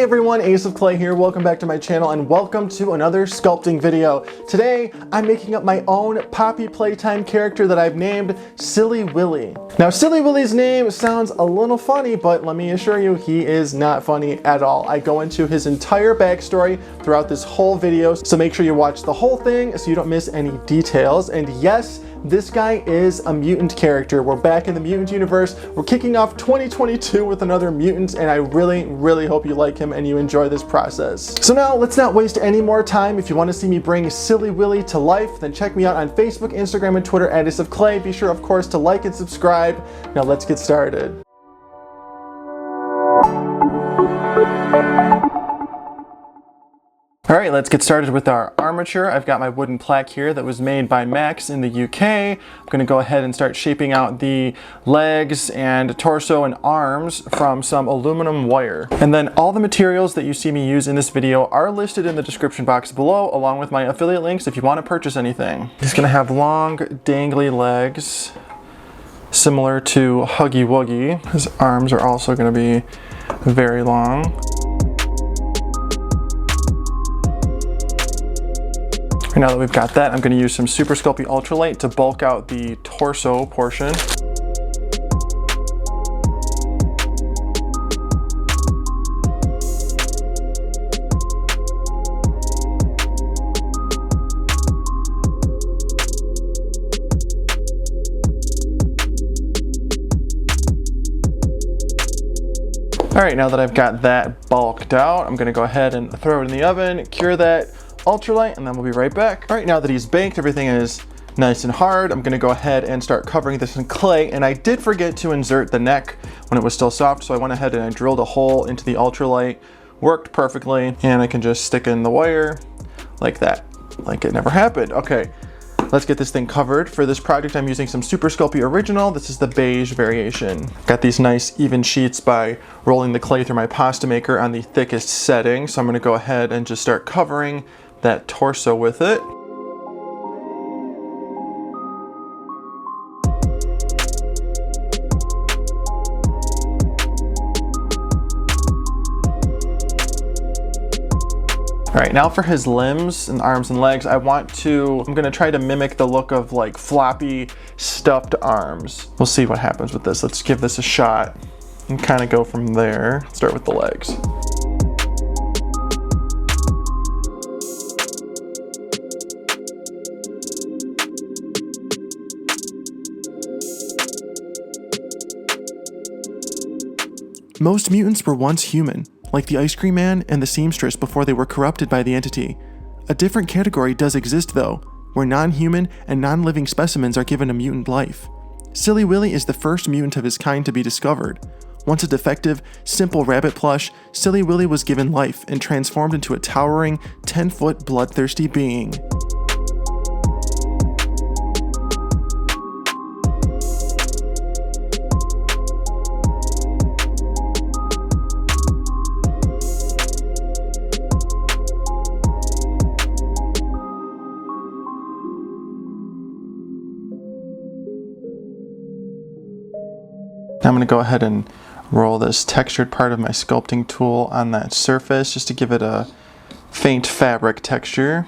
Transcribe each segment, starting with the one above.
everyone, Ace of Clay here. Welcome back to my channel and welcome to another sculpting video. Today, I'm making up my own Poppy Playtime character that I've named Silly Willy. Now, Silly Willy's name sounds a little funny, but let me assure you, he is not funny at all. I go into his entire backstory throughout this whole video, so make sure you watch the whole thing so you don't miss any details. And yes, this guy is a mutant character. We're back in the mutant universe. We're kicking off 2022 with another mutant, and I really hope you like him and you enjoy this process. So now let's not waste any more time. If you want to see me bring Silly Willy to life, then check me out on Facebook, Instagram, and Twitter at Ace of Clay. Be sure, of course, to like and subscribe. Now let's get started. Alright, let's get started with our armature. I've got my wooden plaque here that was made by Max in the UK. I'm going to go ahead and start shaping out the legs and torso and arms from some aluminum wire. And then all the materials that you see me use in this video are listed in the description box below, along with my affiliate links if you want to purchase anything. He's going to have long, dangly legs, similar to Huggy Wuggy. His arms are also going to be very long. Now that we've got that, I'm going to use some Super Sculpey Ultralight to bulk out the torso portion. Alright, now that I've got that bulked out, I'm going to go ahead and throw it in the oven, cure that ultralight, and then we'll be right back. All right, now that he's baked, everything is nice and hard. I'm gonna go ahead and start covering this in clay, and I did forget to insert the neck when it was still soft, so I went ahead and I drilled a hole into the ultralight. Worked perfectly, and I can just stick in the wire like that, like it never happened. Okay, let's get this thing covered. For this project, I'm using some Super Sculpey Original. This is the beige variation. Got these nice even sheets by rolling the clay through my pasta maker on the thickest setting, so I'm gonna go ahead and just start covering that torso with it. All right, now for his limbs and arms and legs, I'm gonna try to mimic the look of like floppy stuffed arms. We'll see what happens with this. Let's give this a shot and kind of go from there. Start with the legs. Most mutants were once human, like the Ice Cream Man and the Seamstress before they were corrupted by the entity. A different category does exist though, where non-human and non-living specimens are given a mutant life. Silly Willy is the first mutant of his kind to be discovered. Once a defective, simple rabbit plush, Silly Willy was given life and transformed into a towering, 10-foot bloodthirsty being. I'm going to go ahead and roll this textured part of my sculpting tool on that surface just to give it a faint fabric texture.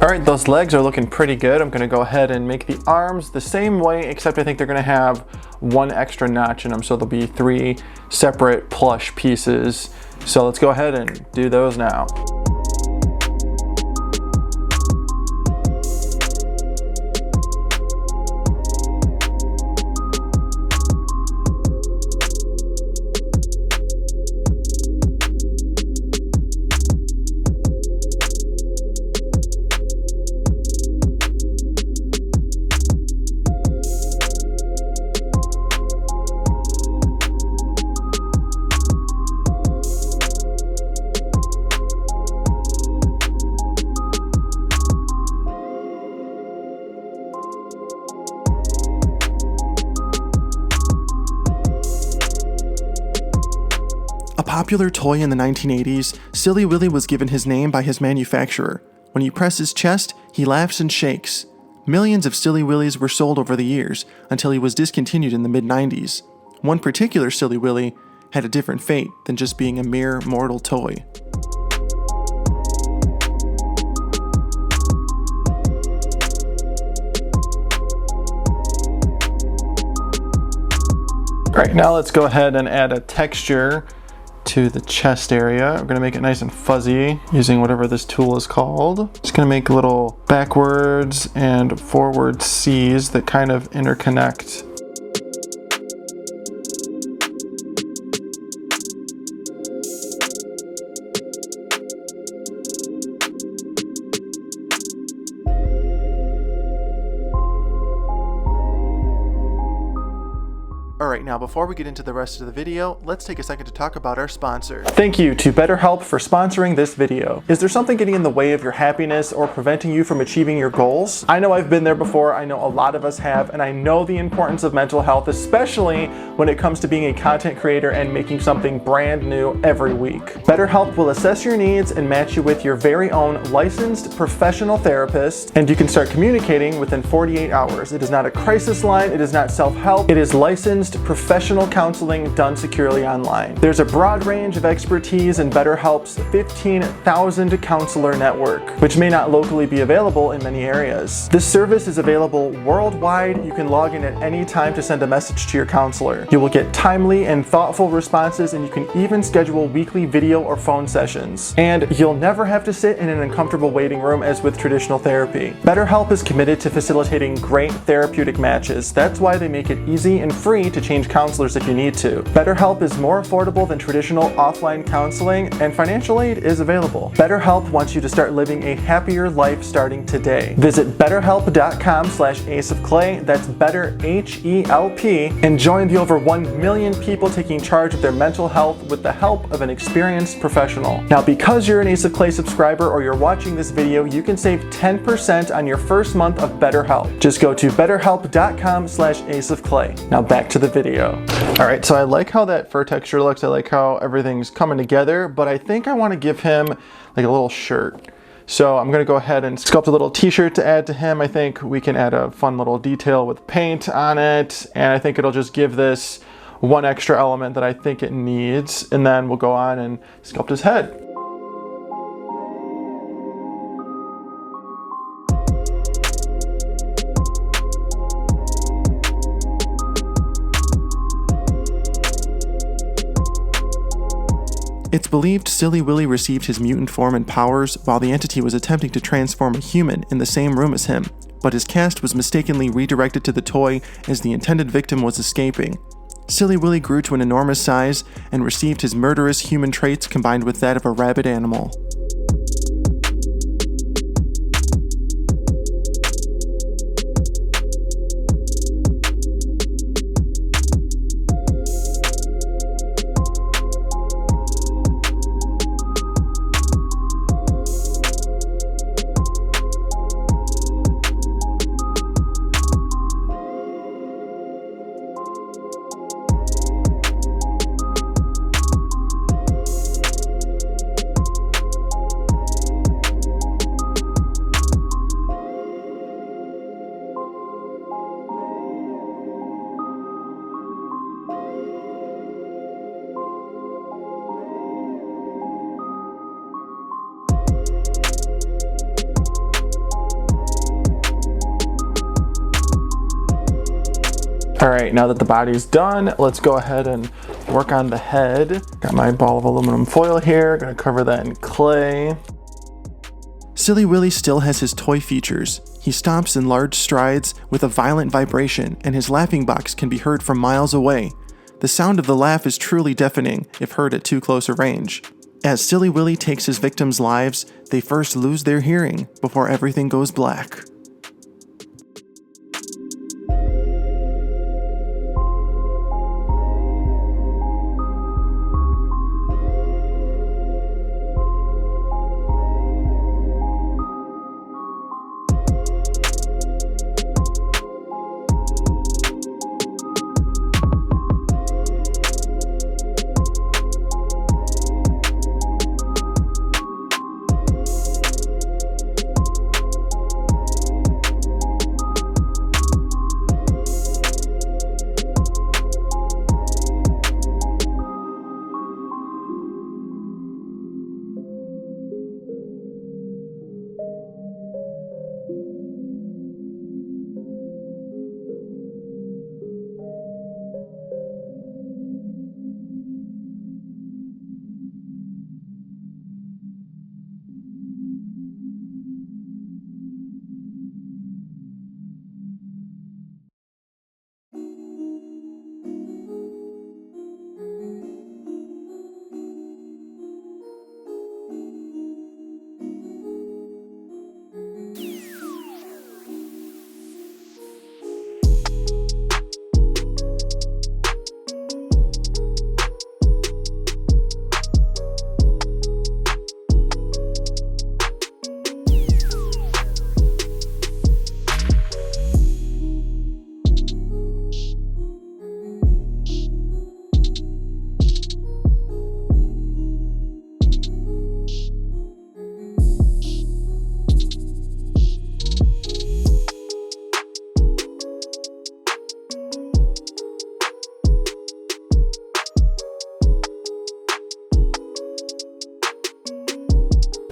Alright, those legs are looking pretty good. I'm going to go ahead and make the arms the same way, except I think they're going to have one extra notch in them, so there'll be 3 separate plush pieces. So let's go ahead and do those now. popular toy in the 1980s, Silly Willy was given his name by his manufacturer. When you press his chest, he laughs and shakes. Millions of Silly Willys were sold over the years, until he was discontinued in the mid-90s. One particular Silly Willy had a different fate than just being a mere mortal toy. Alright, now let's go ahead and add a texture to the chest area. We're going to make it nice and fuzzy using whatever this tool is called. Just going to make little backwards and forward C's that kind of interconnect. Alright, now before we get into the rest of the video, let's take a second to talk about our sponsor. Thank you to BetterHelp for sponsoring this video. Is there something getting in the way of your happiness or preventing you from achieving your goals? I know I've been there before, I know a lot of us have, and I know the importance of mental health, especially when it comes to being a content creator and making something brand new every week. BetterHelp will assess your needs and match you with your very own licensed professional therapist, and you can start communicating within 48 hours. It is not a crisis line, it is not self-help, it is licensed professional counseling done securely online. There's a broad range of expertise in BetterHelp's 15,000 counselor network, which may not locally be available in many areas. This service is available worldwide. You can log in at any time to send a message to your counselor. You will get timely and thoughtful responses, and you can even schedule weekly video or phone sessions. And you'll never have to sit in an uncomfortable waiting room as with traditional therapy. BetterHelp is committed to facilitating great therapeutic matches. That's why they make it easy and free to change counselors if you need to. BetterHelp is more affordable than traditional offline counseling, and financial aid is available. BetterHelp wants you to start living a happier life starting today. Visit betterhelp.com/aceofclay, that's better H-E-L-P, and join the over 1 million people taking charge of their mental health with the help of an experienced professional. Now, because you're an Ace of Clay subscriber or you're watching this video, you can save 10% on your first month of BetterHelp. Just go to betterhelp.com/aceofclay. Now back to the video. Alright, so I like how that fur texture looks. I like how everything's coming together, but I think I want to give him like a little shirt. So I'm going to go ahead and sculpt a little t-shirt to add to him. I think we can add a fun little detail with paint on it, and I think it'll just give this one extra element that I think it needs, and then we'll go on and sculpt his head. It's believed Silly Willy received his mutant form and powers while the entity was attempting to transform a human in the same room as him, but his cast was mistakenly redirected to the toy as the intended victim was escaping. Silly Willy grew to an enormous size and received his murderous human traits combined with that of a rabid animal. Alright, now that the body's done, let's go ahead and work on the head. Got my ball of aluminum foil here, gonna cover that in clay. Silly Willy still has his toy features. He stomps in large strides with a violent vibration, and his laughing box can be heard from miles away. The sound of the laugh is truly deafening if heard at too close a range. As Silly Willy takes his victims' lives, they first lose their hearing before everything goes black.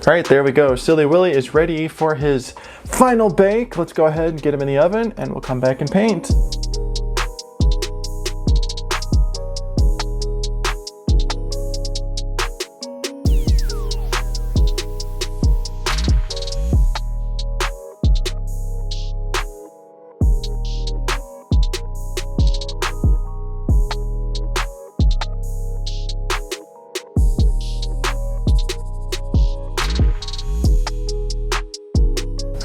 All right, there we go. Silly Willy is ready for his final bake. Let's go ahead and get him in the oven and we'll come back and paint.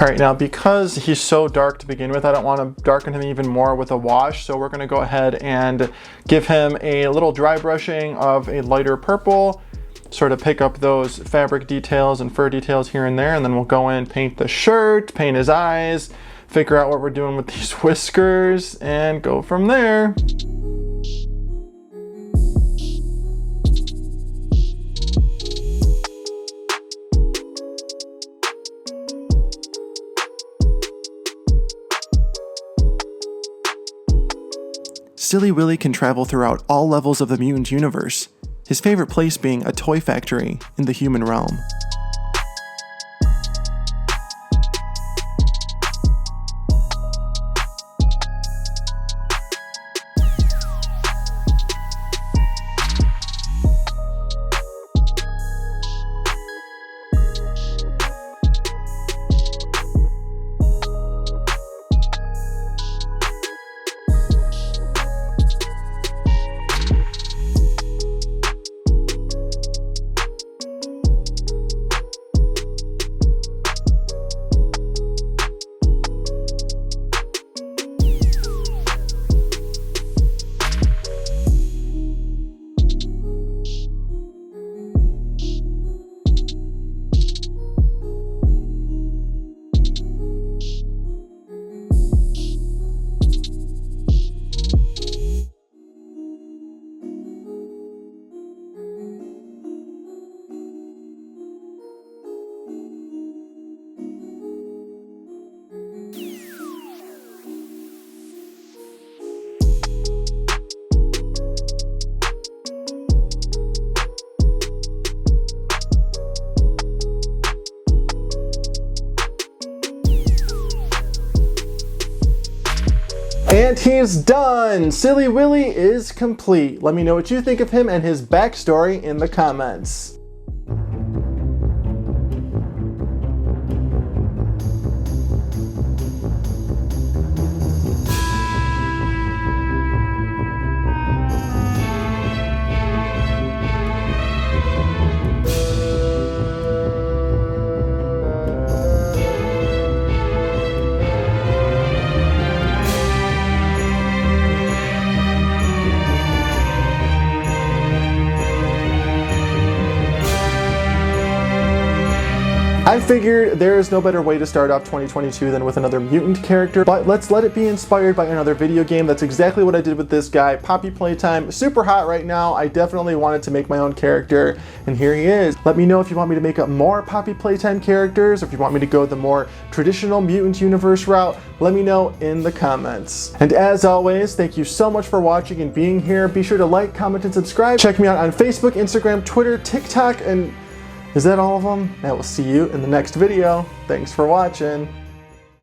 All right, now because he's so dark to begin with, I don't want to darken him even more with a wash, so we're going to go ahead and give him a little dry brushing of a lighter purple, sort of pick up those fabric details and fur details here and there, and then we'll go in, paint the shirt, paint his eyes, figure out what we're doing with these whiskers, and go from there. Silly Willy can travel throughout all levels of the mutant universe, his favorite place being a toy factory in the human realm. And he's done! Silly Willy is complete. Let me know what you think of him and his backstory in the comments. I figured there is no better way to start off 2022 than with another mutant character, but let's let it be inspired by another video game. That's exactly what I did with this guy, Poppy Playtime. Super hot right now. I definitely wanted to make my own character, and here he is. Let me know if you want me to make up more Poppy Playtime characters, or if you want me to go the more traditional mutant universe route. Let me know in the comments. And as always, thank you so much for watching and being here. Be sure to like, comment, and subscribe. Check me out on Facebook, Instagram, Twitter, TikTok, and is that all of them? I will see you in the next video. Thanks for watching.